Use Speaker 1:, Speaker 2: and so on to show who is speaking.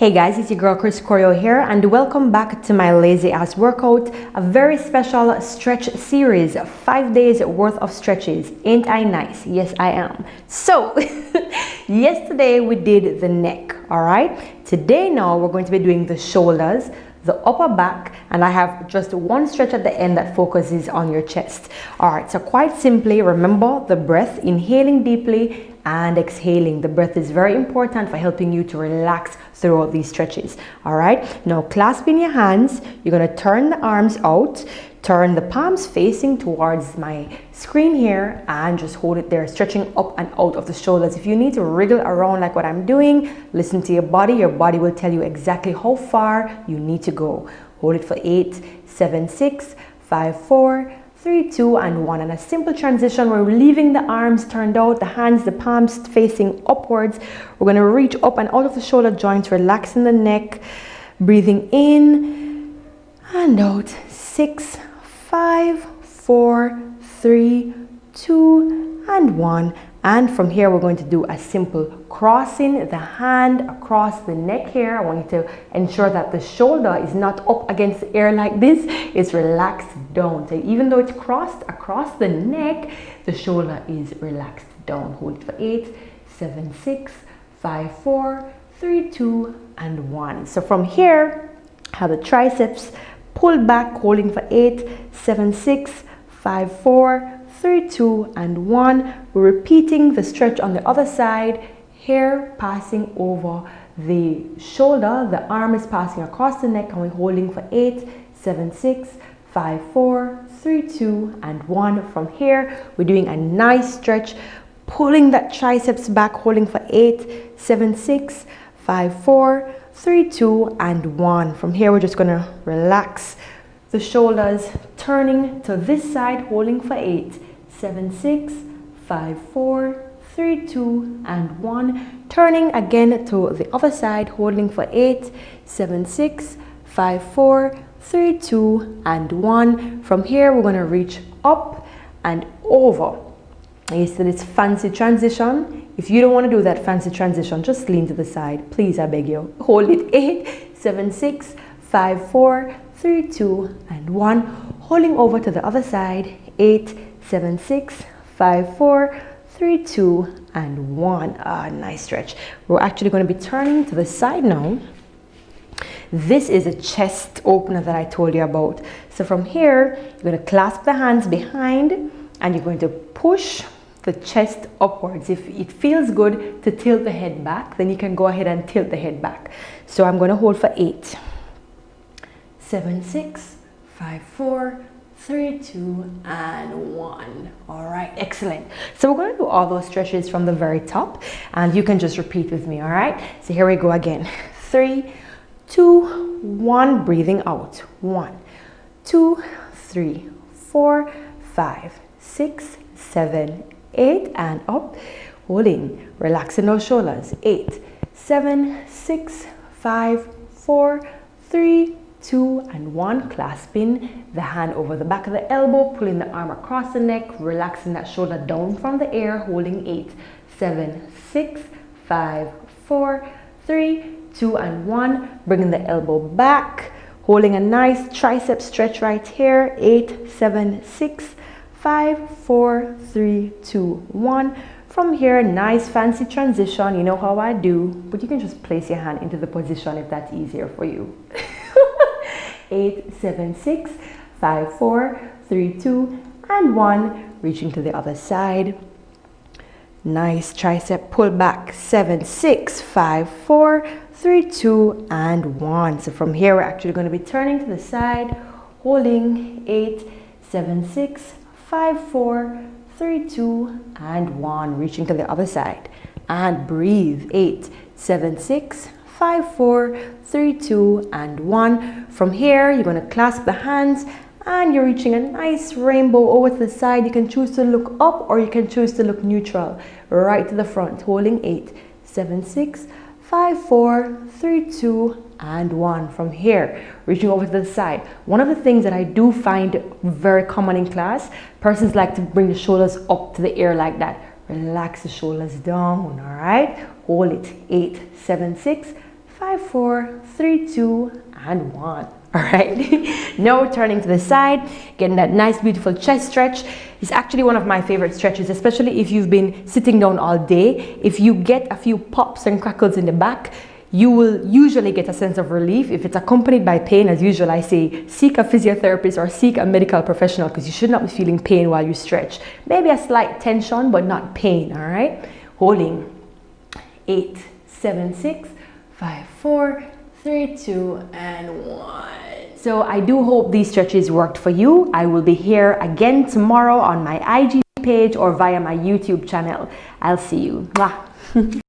Speaker 1: Hey guys, it's your girl Chris Corio here and welcome back to my lazy ass workout, a very special stretch series, 5 days worth of stretches. Ain't I nice? Yes, I am. So yesterday we did the neck, all right? Today now we're going to be doing the shoulders, the upper back, and I have just one stretch at the end that focuses on your chest. All right, so quite simply, remember the breath, inhaling deeply and exhaling. The breath is very important for helping you to relax throughout these stretches. All right, now clasping your hands, you're going to turn the arms out, turn the palms facing towards my screen here, and just hold it there, stretching up and out of the shoulders. If you need to wriggle around like what I'm doing, listen to your body will tell you exactly how far you need to go. Hold it for 8, 7, 6, 5, 4, 3, 2, and 1. And a simple transition, we're leaving the arms turned out, the hands, the palms facing upwards. We're going to reach up and out of the shoulder joints, relaxing the neck, breathing in and out. 6, 5, 4, 3, 2, and 1. And from here, we're going to do a simple crossing the hand across the neck here. I want you to ensure that the shoulder is not up against the air like this. It's relaxed down. So even though it's crossed across the neck, the shoulder is relaxed down. Hold it for 8, 7, 6, 5, 4, 3, 2, and 1. So from here, have the triceps pulled back, holding for 8, 7, 6, 5, 4, 3, 2, and 1. We're repeating the stretch on the other side. Hair passing over the shoulder, the arm is passing across the neck, and we're holding for 8, 7, 6, 5, 4, 3, 2, and 1. From here, we're doing a nice stretch, pulling that triceps back, holding for 8, 7, 6, 5, 4, 3, 2, and 1. From here, we're just going to relax the shoulders, turning to this side, holding for 8, 7, 6, 5, 4, 3, 2, and 1. Turning again to the other side, holding for 8, 7, 6, 5, 4, 3, 2, and 1. From here, we're going to reach up and over. You see this fancy transition. If you don't want to do that fancy transition, just lean to the side. Please, I beg you. Hold it. 8, 7, 6, 5, 4, 3, 2, and 1. Holding over to the other side. 8, 7, 6, 5, 4, 3, 2, and 1. Nice stretch. We're actually going to be turning to the side now. This is a chest opener that I told you about. So from here, you're going to clasp the hands behind and you're going to push the chest upwards. If it feels good to tilt the head back, then you can go ahead and tilt the head back. So I'm going to hold for 8, 7, 6, 5, 4, 3, 2, and 1. All right, excellent. So we're going to do all those stretches from the very top, and you can just repeat with me. All right, so here we go again. 3, 2, 1. Breathing out. 1, 2, 3, 4, 5, 6, 7, 8, and up. Holding, relaxing those shoulders. 8, 7, 6, 5, 4, 3, 2, and 1. Clasping the hand over the back of the elbow, pulling the arm across the neck, relaxing that shoulder down from the air, holding 8, 7, 6, 5, 4, 3, 2, and 1. Bringing the elbow back, holding a nice tricep stretch right here. 8, 7, 6, 5, 4, 3, 2, 1. From here, nice fancy transition. You know how I do, but you can just place your hand into the position if that's easier for you. 8, 7, 6, 5, 4, 3, 2, and 1. Reaching to the other side. Nice tricep pull back. 7, 6, 5, 4, 3, 2, and 1. So from here, we're actually going to be turning to the side, holding 8, 7, 6, 5, 4, 3, 2, and 1. Reaching to the other side. And breathe. 8, 7, 6, 5, 4, 3, 2, and 1. From here, you're going to clasp the hands and you're reaching a nice rainbow over to the side. You can choose to look up or you can choose to look neutral. Right to the front, holding 8, 7, 6, 5, 4, 3, 2, and 1. From here, reaching over to the side. One of the things that I do find very common in class, persons like to bring the shoulders up to the air like that. Relax the shoulders down, all right? Hold it. 8, 7, 6, 5, 4, 3, 2, and 1. All right. Now turning to the side, getting that nice beautiful chest stretch. It's actually one of my favorite stretches, especially if you've been sitting down all day. If you get a few pops and crackles in the back, you will usually get a sense of relief. If it's accompanied by pain, as usual, I say seek a physiotherapist or seek a medical professional, because you should not be feeling pain while you stretch. Maybe a slight tension, but not pain. All right. Holding 8, 7, 6, 5, 4, 3, 2, and 1. So I do hope these stretches worked for you. I will be here again tomorrow on my IG page or via my YouTube channel. I'll see you. Mwah.